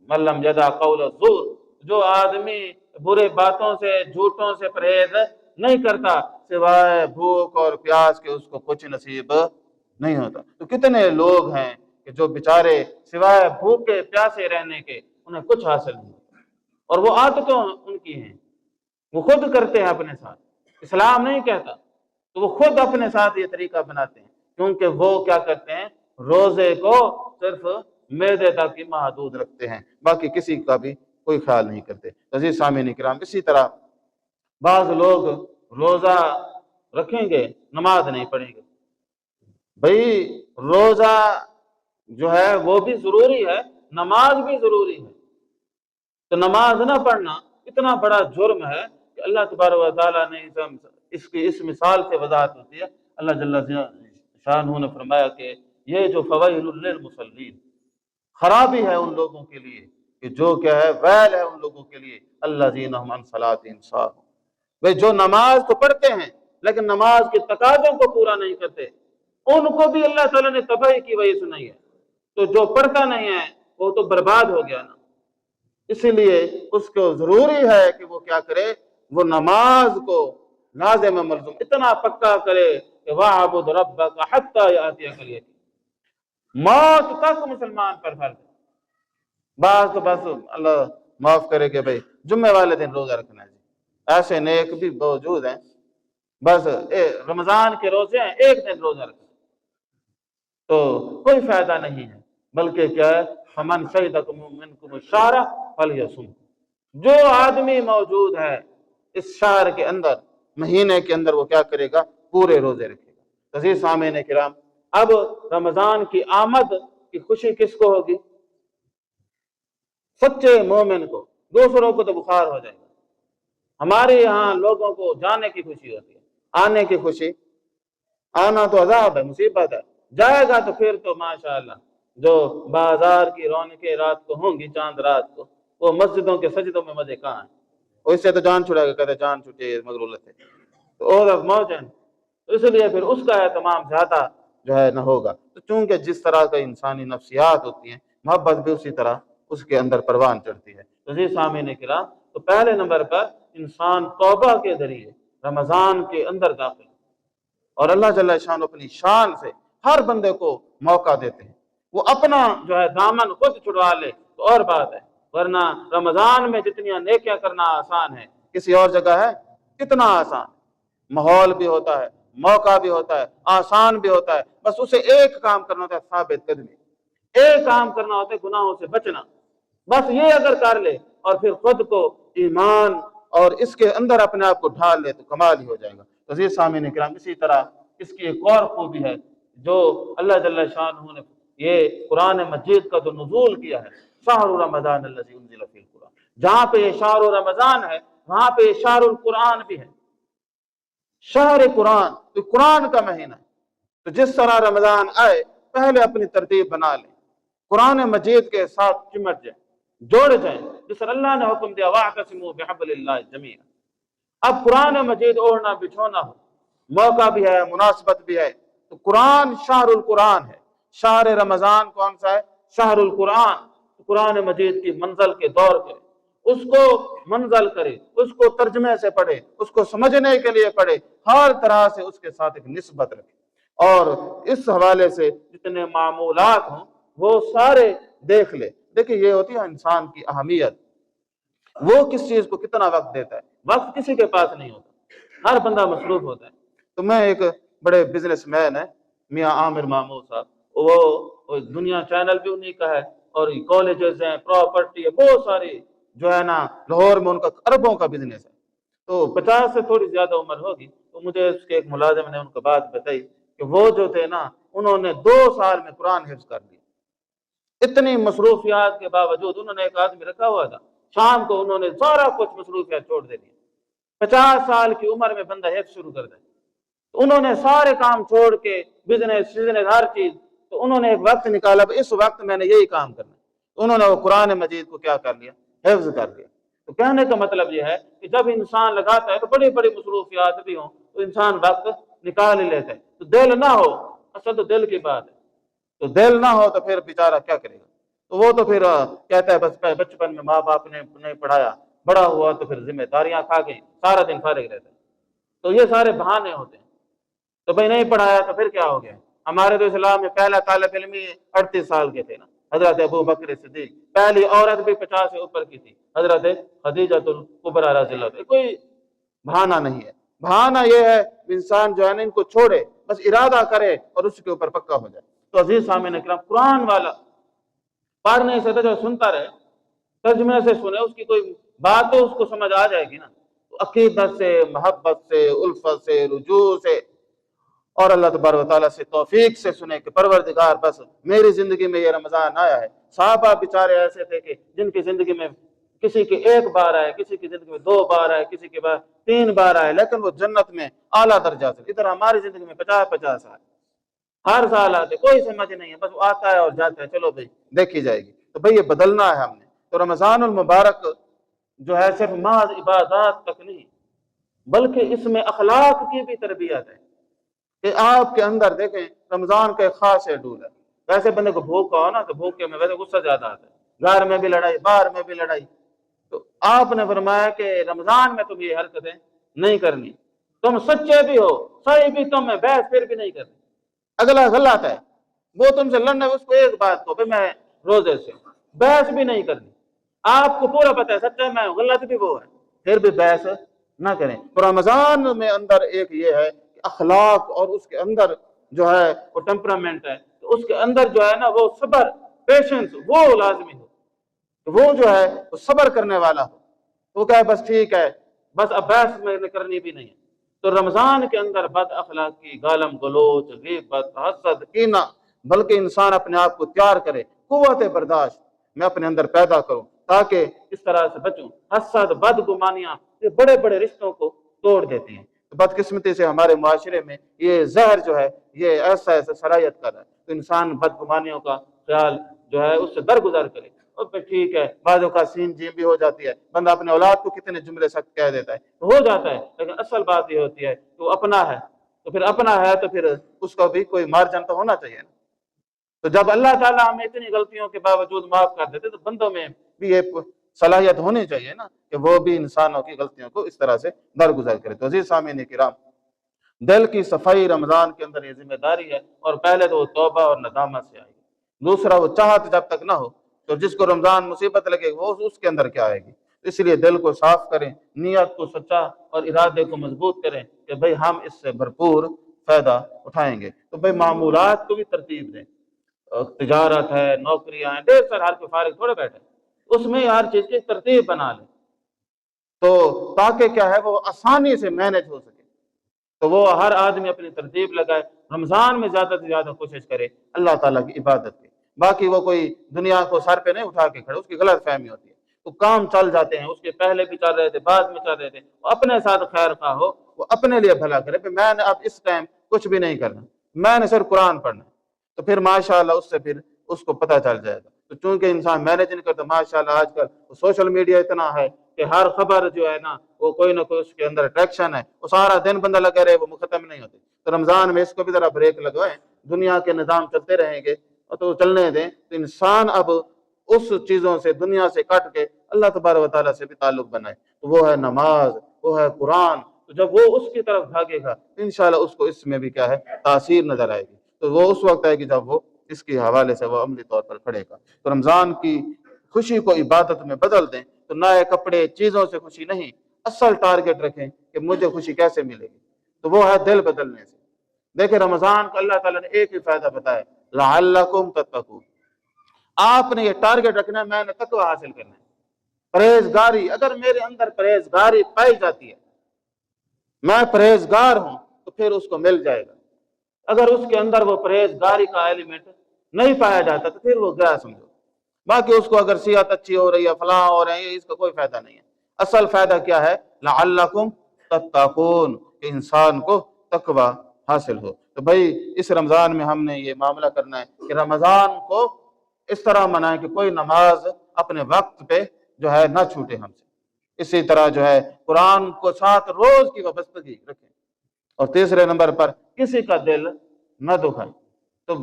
Speaker 1: ملم یدا قول الزور، جو آدمی برے باتوں سے، جھوٹوں سے پرہیز نہیں کرتا، سوائے بھوک اور پیاس کے اس کو کچھ نصیب نہیں ہوتا. تو کتنے لوگ ہیں کہ جو بیچارے سوائے بھوکے پیاسے رہنے کے انہیں کچھ حاصل نہیں ہوتا، اور وہ عادتیں ان کی ہیں، وہ خود کرتے ہیں اپنے ساتھ. اسلام نہیں کہتا، تو وہ خود اپنے ساتھ یہ طریقہ بناتے ہیں، کیونکہ وہ کیا کرتے ہیں؟ روزے کو صرف معدے تک ہی محدود رکھتے ہیں، باقی کسی کا بھی کوئی خیال نہیں کرتے. عزیز سامعین کرام، اسی طرح بعض لوگ روزہ رکھیں گے، نماز نہیں پڑھیں گے. بھئی روزہ جو ہے وہ بھی ضروری ہے، نماز بھی ضروری ہے. تو نماز نہ پڑھنا اتنا بڑا جرم ہے کہ اللہ تبارک و تعالیٰ نے اس مثال سے وضاحت ہوتی ہے. اللہ جل شانہ نے فرمایا کہ یہ جو فویل للمصلین، خرابی ہے ان لوگوں کے لیے کہ جو کیا ہے؟ ویل ہے ان لوگوں کے لیے الذین هم عن صلاتهم ساہون. وہ جو نماز تو پڑھتے ہیں لیکن نماز کے تقاضوں کو پورا نہیں کرتے، ان کو بھی اللہ تعالیٰ نے تباہی کی وجہ سنائی ہے. تو جو پڑھتا نہیں ہے وہ تو برباد ہو گیا نا. اسی لیے اس کو ضروری ہے کہ وہ کیا کرے؟ وہ نماز کو لازم ملزوم اتنا پکا کرے کہ وَاعْبُدْ رَبَّكَ حَتَّى يَأْتِيَكَ الْيَقِينُ. موت تک مسلمان پر فرض ہے. بعض تو بس اللہ معاف کرے کہ بھئی جمعے والے دن روزہ رکھنا ہے. ایسے نیک بھی موجود ہیں، بس رمضان کے روزے ہیں، ایک دن روزہ رکھنا تو کوئی فائدہ نہیں ہے. بلکہ کیا ہے؟ فَمَنْ شَهِدَ مِنْكُمُ الشَّهْرَ فَلْيَصُمْ. جو آدمی موجود ہے اس شہر کے اندر، مہینے کے اندر، وہ کیا کرے گا؟ پورے روزے رکھے گا. عزیز سامعین کرام، اب رمضان کی آمد کی خوشی کس کو ہوگی؟ سچے مومن کو. دوسروں کو تو بخار ہو جائے گا. ہمارے یہاں لوگوں کو جانے کی خوشی ہوتی ہے، آنے کی خوشی. آنا تو عذاب ہے، مصیبت ہے. جائے گا تو پھر تو ماشاءاللہ جو بازار کی رونقیں رات کو ہوں گی، چاند رات کو، وہ مسجدوں کے سجدوں میں مزے کہاں ہیں؟ اس سے تو جان چھڑے گا، کہتے جان چھٹے مغرورت ہے تو اور موج ہے. اس لیے پھر اس کا اہتمام زیادہ جو ہے نہ ہوگا. تو چونکہ جس طرح کا انسانی نفسیات ہوتی ہیں، محبت بھی اسی طرح اس کے اندر پروان چڑھتی ہے. تو جی سامعین کرام، تو پہلے نمبر پر انسان توبہ کے ذریعے رمضان کے اندر داخل، اور اللہ جل شانہ اپنی شان سے ہر بندے کو موقع دیتے ہیں. وہ اپنا جو ہے دامن خود چھڑوا لے تو اور بات ہے، ورنہ رمضان میں جتنی نیکیاں کرنا آسان ہے، کسی اور جگہ ہے کتنا آسان. ماحول بھی ہوتا ہے، موقع بھی ہوتا ہے، آسان بھی ہوتا ہے. بس اسے ایک کام کرنا ہوتا ہے، ثابت قدمی. ایک کام کرنا ہوتا ہے، گناہوں سے بچنا. بس یہ اگر کر لے اور پھر خود کو ایمان اور اس کے اندر اپنے آپ کو ڈھال لے تو کمال ہی ہو جائے گا. عزیز سامعین کرام، اسی طرح اس کی ایک اور خوبی ہے جو اللہ جل شانہ نے یہ قرآن مجید کا جو نزول کیا ہے، شہر رمضان الذی انزل فیہ القرآن، جہاں پہ یہ شہر رمضان ہے وہاں پہ یہ شہر القرآن بھی ہے. شہر قرآن، تو قرآن کا مہینہ ہے. تو جس طرح رمضان آئے پہلے اپنی ترتیب بنا لیں، قرآن مجید کے ساتھ چمٹ جائیں، جوڑ جائیں، جس طرح اللہ نے حکم دیا وَاعْتَصِمُوا بِحَبْلِ اللَّهِ جَمِيعًا. اب قرآن مجید اوڑھنا بچھونا ہو، موقع بھی ہے، مناسبت بھی ہے، تو قرآن شہر القرآن ہے. شہر رمضان کون سا ہے؟ شہر القرآن. قرآن مجید کی منزل کے دور کرے، اس کو منزل کرے، اس کو ترجمے سے پڑھے، اس کو سمجھنے کے لیے پڑھے، ہر طرح سے اس کے ساتھ ایک نسبت رکھے، اور اس حوالے سے جتنے معمولات ہوں وہ سارے دیکھ لے. دیکھیں یہ ہوتی ہے انسان کی اہمیت، وہ کس چیز کو کتنا وقت دیتا ہے. وقت کسی کے پاس نہیں ہوتا، ہر بندہ مصروف ہوتا ہے. تو میں ایک بڑے بزنس مین ہے میاں عامر مامور صاحب، وہ دنیا چینل بھی انہیں کا ہے، اور کالجز ہیں، پراپرٹی ہے، بہت ساری جو ہے نا، لاہور میں ان کا اربوں کا بزنس ہے. تو 50 سے تھوڑی زیادہ عمر ہوگی. تو مجھے اس کے ایک ملازم نے ان کو بات بتائی کہ وہ جو تھے نا، انہوں نے 2 سال میں قرآن حفظ کر لیا. اتنی مصروفیات کے باوجود انہوں نے ایک آدمی رکھا ہوا تھا، شام کو انہوں نے سارا کچھ مصروفیات چھوڑ دے دی. 50 سال کی عمر میں بندہ حفظ شروع کر دے. انہوں نے سارے کام چھوڑ کے بزنس ہر چیز، تو انہوں نے ایک وقت نکالا، اس وقت میں نے یہی کام کرنا. انہوں نے وہ قرآن مجید کو کیا کر لیا؟ حفظ کر لیا. تو کہنے کا مطلب یہ ہے کہ جب انسان لگاتا ہے تو بڑی بڑی مصروفیات بھی ہوں تو انسان وقت نکال ہی لیتا ہے. تو دل نہ ہو، اصل تو دل کی بات ہے. تو دل نہ ہو تو پھر بیچارہ کیا کرے گا؟ تو وہ تو پھر کہتا ہے بس بچپن میں ماں باپ نے نہیں پڑھایا، بڑا ہوا تو پھر ذمہ داریاں کھا گئی، سارا دن فارغ رہتا ہے. تو یہ سارے بہانے ہوتے ہیں. تو بھائی نہیں پڑھایا تو پھر کیا ہو گیا؟ ہمارے تو اسلام میں پہلا طالب علم 38 سال کے تھے نا، حضرت ابو بکر صدیق. پہلی عورت بھی 50 سے اوپر کی تھی، حضرت خدیجۃ الکبریٰ رضی اللہ عنہا. کوئی بہانہ نہیں ہے. بہانہ یہ ہے انسان جو ہے نا ان کو چھوڑے، بس ارادہ کرے اور اس کے اوپر پکا ہو جائے. تو عزیز سامعین اکرام، قرآن والا پڑھنے سے جو سنتا رہے، ترجمے سے سنے، اس کی کوئی بات تو اس کو سمجھ آ جائے گی نا. تو عقیدت سے، محبت سے، الفت سے، رجوع سے، اور اللہ تبارک و تعالیٰ سے توفیق سے سنے کہ پروردگار بس میری زندگی میں یہ رمضان آیا ہے. صحابہ بیچارے ایسے تھے کہ جن کی زندگی میں کسی کی 1 بار آئے، کسی کی زندگی میں 2 بار آئے، کسی کے بعد 3 بار آئے، لیکن وہ جنت میں اعلیٰ درجہ سے. ادھر ہماری زندگی میں 50 آئے، ہر سال آتے، کوئی سمجھ نہیں ہے، بس وہ آتا ہے اور جاتا ہے، چلو بھائی دیکھی جائے گی. تو بھائی یہ بدلنا ہے ہم نے. تو رمضان المبارک جو ہے صرف محض عبادات تک نہیں، بلکہ اس میں اخلاق کی بھی تربیت ہے. کہ آپ کے اندر دیکھیں رمضان کا ایک خاص شیڈول ہے. ویسے بندے کو بھوکا ہو نا تو بھوکے میں ویسے غصہ زیادہ آتا ہے، گھر میں بھی لڑائی، باہر میں بھی لڑائی. تو آپ نے فرمایا کہ رمضان میں تم یہ حرکتیں نہیں کرنی. تم سچے بھی ہو، صحیح بھی، تم میں بحث پھر بھی نہیں کرنی. اگلا غلط ہے، وہ تم سے لڑنا ہے، اس کو ایک بات کو میں روزے سے بحث بھی نہیں کرنی. آپ کو پورا پتہ ہے سچا میں غلط بھی وہ ہے، پھر بھی بحث نہ کریں. تو رمضان میں اندر ایک یہ ہے کہ اخلاق، اور اس کے اندر جو ہے وہ ٹیمپرامنٹ ہے، تو اس کے اندر جو ہے نا وہ صبر، پیشنس، وہ لازمی ہو. تو وہ جو ہے وہ صبر کرنے والا ہو. تو کہے بس ٹھیک ہے، بس اب بحث میں کرنی بھی نہیں ہے. تو رمضان کے اندر بد اخلاقی، گالم گلوچ، غیبت، حسد، کینہ، بلکہ انسان اپنے آپ کو تیار کرے، قوت برداشت میں اپنے اندر پیدا کروں تاکہ اس طرح سے بچوں. حسد، بدگمانیاں، یہ بڑے بڑے رشتوں کو توڑ دیتی ہیں. تو بدقسمتی سے ہمارے معاشرے میں یہ زہر جو ہے یہ ایسا صلاحیت کر رہا ہے. تو انسان بدگمانیوں کا خیال جو ہے اس سے درگزر کرے. اور پھر ٹھیک ہے، بعضوں کا سین جیم بھی ہو جاتی ہے، بندہ اپنے اولاد کو کتنے جملے سخت کہہ دیتا ہے، تو ہو جاتا ہے. لیکن اصل بات یہ ہوتی ہے کہ وہ اپنا ہے، تو پھر اپنا ہے تو پھر اس کو بھی کوئی مارجن تو ہونا چاہیے نا. تو جب اللہ تعالیٰ ہمیں اتنی غلطیوں کے باوجود معاف کر دیتے تو بندوں میں بھی یہ صلاحیت ہونی چاہیے نا کہ وہ بھی انسانوں کی غلطیوں کو اس طرح سے درگزر کرے. تو عزیز سامعین کرام، دل کی صفائی رمضان کے اندر یہ ذمہ داری ہے. اور پہلے تو وہ توبہ اور ندامت سے آئے گی. دوسرا وہ چاہت جب تک نہ ہو، تو جس کو رمضان مصیبت لگے وہ اس کے اندر کیا آئے گی. اس لیے دل کو صاف کریں، نیت کو سچا اور ارادے کو مضبوط کریں کہ بھئی ہم اس سے بھرپور فائدہ اٹھائیں گے. تو بھئی معمولات کو بھی ترتیب دیں. تجارت ہے، نوکریاں ہیں، ڈھیر سارے، ہر کوئی فارغ تھوڑے بیٹھے، اس میں ہر چیز کی ترتیب بنا لیں تو تاکہ کیا ہے وہ آسانی سے مینج ہو سکے. تو وہ ہر آدمی اپنی ترتیب لگائے، رمضان میں زیادہ سے زیادہ کوشش کرے اللہ تعالیٰ کی عبادت کی. باقی وہ کوئی دنیا کو سر پہ نہیں اٹھا کے کھڑے، اس کی غلط فہمی ہوتی ہے. تو کام چل جاتے ہیں، اس کے پہلے بھی چل رہے تھے، بعد میں چل رہے تھے. وہ اپنے ساتھ خیر خواہ ہو، وہ اپنے لیے بھلا کرے کہ میں نے اب اس ٹائم کچھ بھی نہیں کرنا، میں نے صرف قرآن پڑھنا. تو پھر ماشاءاللہ اس سے پھر اس کو پتہ چل جائے گا. تو چونکہ انسان مینج نہیں کرتا، ماشاءاللہ آج کل سوشل میڈیا اتنا ہے کہ ہر خبر جو ہے نا وہ کوئی نہ کوئی اس کے اندر اٹریکشن ہے، وہ سارا دن بندہ لگا رہے، وہ ختم نہیں ہوتی. تو رمضان میں اس کو بھی ذرا بریک لگوائیں. دنیا کے نظام چلتے رہیں گے تو چلنے دیں. تو انسان اب اس چیزوں سے دنیا سے کٹ کے اللہ تبارک و تعالیٰ سے بھی تعلق بنائے. تو وہ ہے نماز، وہ ہے قرآن. تو جب وہ اس کی طرف بھاگے گا انشاءاللہ اس کو اس میں بھی کیا ہے تاثیر نظر آئے گی. تو وہ اس وقت آئے گی جب وہ اس کے حوالے سے وہ عملی طور پر کھڑے گا. تو رمضان کی خوشی کو عبادت میں بدل دیں. تو نئے کپڑے چیزوں سے خوشی نہیں، اصل ٹارگٹ رکھیں کہ مجھے خوشی کیسے ملے گی. تو وہ ہے دل بدلنے سے. دیکھیں رمضان کو اللہ تعالیٰ نے ایک ہی فائدہ بتایا، لعلکم تتقون. آپ نے یہ ٹارگٹ رکھنا ہے، میں نے تقوی حاصل کرنا ہے، پرہیزگاری. اگر میرے اندر پرہیزگاری پائی جاتی ہے، میں پرہیزگار ہوں، تو پھر اس کو مل جائے گا. اگر اس کے اندر وہ پرہیزگاری کا ایلیمنٹ نہیں پایا جاتا تو پھر وہ گیا سمجھو. باقی اس کو اگر صحت اچھی ہو رہی ہے، فلاں ہو رہے ہیں، اس کا کوئی فائدہ نہیں ہے. اصل فائدہ کیا ہے؟ لعلکم تتقون، کہ انسان کو تقوی حاصل ہو. تو بھائی اس رمضان میں ہم نے یہ معاملہ کرنا ہے کہ رمضان کو اس طرح منائیں کہ کوئی نماز اپنے وقت پہ جو ہے نہ چھوٹے ہم سے. اسی طرح جو ہے قرآن کو ساتھ روز کی وابستگی رکھیں. اور تیسرے نمبر پر کسی کا دل نہ دکھائیں. تو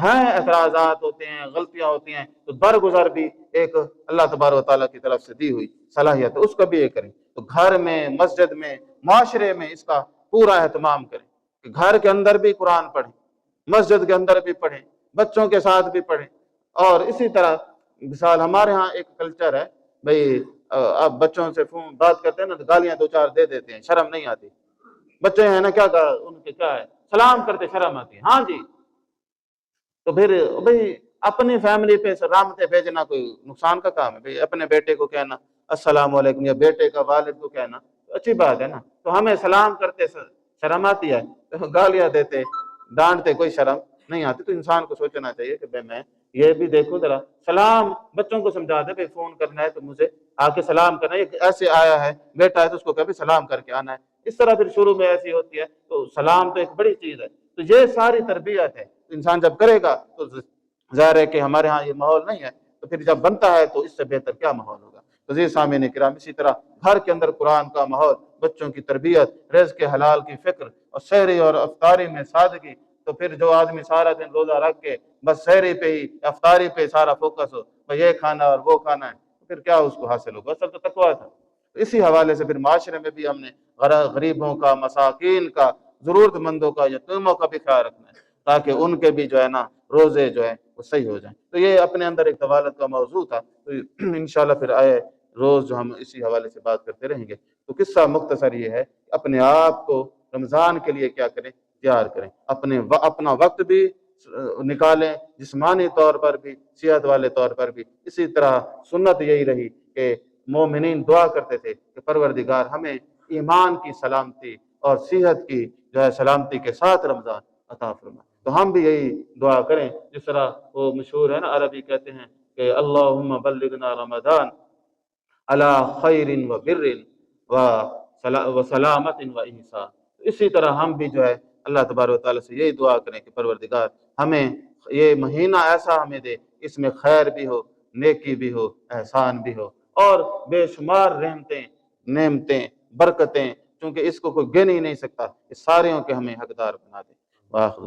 Speaker 1: ہیں اعتراضات ہوتے ہیں، غلطیاں ہوتی ہیں، تو درگزر بھی ایک اللہ تبارک و تعالیٰ کی طرف سے دی ہوئی صلاحیت ہے، اس کا بھی یہ کریں. تو گھر میں، مسجد میں، معاشرے میں اس کا پورا اہتمام کریں کہ گھر کے اندر بھی قرآن پڑھیں، مسجد کے اندر بھی پڑھیں، بچوں کے ساتھ بھی پڑھیں. اور اسی طرح مثال ہمارے ہاں ایک کلچر ہے بھئی، آپ بچوں سے فون بات کرتے ہیں نا تو گالیاں دو چار دے دیتے ہیں، شرم نہیں آتی. بچے ہیں نا کیا ان کے کیا ہے، سلام کرتے شرم آتی ہے. ہاں جی. تو پھر بھئی اپنی فیملی پہ رحمتیں بھیجنا کوئی نقصان کا کام ہے؟ بھئی اپنے بیٹے کو کہنا السلام علیکم، یا بیٹے کا والد کو کہنا اچھی بات ہے نا. تو ہمیں سلام کرتے شرم آتی ہے، تو گالیاں دیتے ڈانٹتے کوئی شرم نہیں آتی. تو انسان کو سوچنا چاہیے کہ میں یہ بھی دیکھوں ذرا. سلام بچوں کو سمجھا دے بھئی فون کرنا ہے تو مجھے آ کے سلام کرنا ہے. ایسے آیا ہے بیٹا ہے تو اس کو کبھی سلام کر کے آنا ہے. اس طرح پھر شروع میں ایسی ہوتی ہے. تو سلام تو ایک بڑی چیز ہے. تو یہ ساری تربیت ہے. انسان جب کرے گا تو ظاہر ہے کہ ہمارے ہاں یہ ماحول نہیں ہے، تو پھر جب بنتا ہے تو اس سے بہتر کیا ماحول ہوگا. تو یہ سامعین کرام، اسی طرح گھر کے اندر قرآن کا ماحول، بچوں کی تربیت، رزق کے حلال کی فکر، اور سحری اور افطاری میں سادگی. تو پھر جو آدمی سارا دن روزہ رکھ کے بس سحری پہ ہی، افطاری پہ سارا فوکس ہو، بھئی یہ کھانا اور وہ کھانا ہے، تو پھر کیا اس کو حاصل ہوگا؟ اصل تو تقویٰ تھا. اسی حوالے سے پھر معاشرے میں بھی ہم نے غریبوں کا، مساکین کا، ضرورت مندوں کا، یتیموں کا بھی خیال رکھنا ہے، تاکہ ان کے بھی جو ہے نا روزے جو ہے وہ صحیح ہو جائیں. تو یہ اپنے اندر ایک طوالت کا موضوع تھا. تو انشاءاللہ پھر آئے روز جو ہم اسی حوالے سے بات کرتے رہیں گے. تو قصہ مختصر یہ ہے، اپنے آپ کو رمضان کے لیے کیا کریں؟ تیار کریں. اپنا وقت بھی نکالیں، جسمانی طور پر بھی، صحت والے طور پر بھی. اسی طرح سنت یہی رہی کہ مومنین دعا کرتے تھے کہ پروردگار ہمیں ایمان کی سلامتی اور صحت کی جو ہے سلامتی کے ساتھ رمضان عطا فرما. تو ہم بھی یہی دعا کریں، جس طرح وہ مشہور ہے نا، عربی کہتے ہیں کہ اللہم بلغنا رمضان علی خیر و بر و سلامت و احسان. اسی طرح ہم بھی جو ہے اللہ تبارک و تعالیٰ سے یہی دعا کریں کہ پروردگار ہمیں یہ مہینہ ایسا ہمیں دے، اس میں خیر بھی ہو، نیکی بھی ہو، احسان بھی ہو، اور بے شمار رحمتیں، نعمتیں، برکتیں، چونکہ اس کو کوئی گن ہی نہیں سکتا. اس ساریوں کے ہمیں حقدار بنا دے. واخر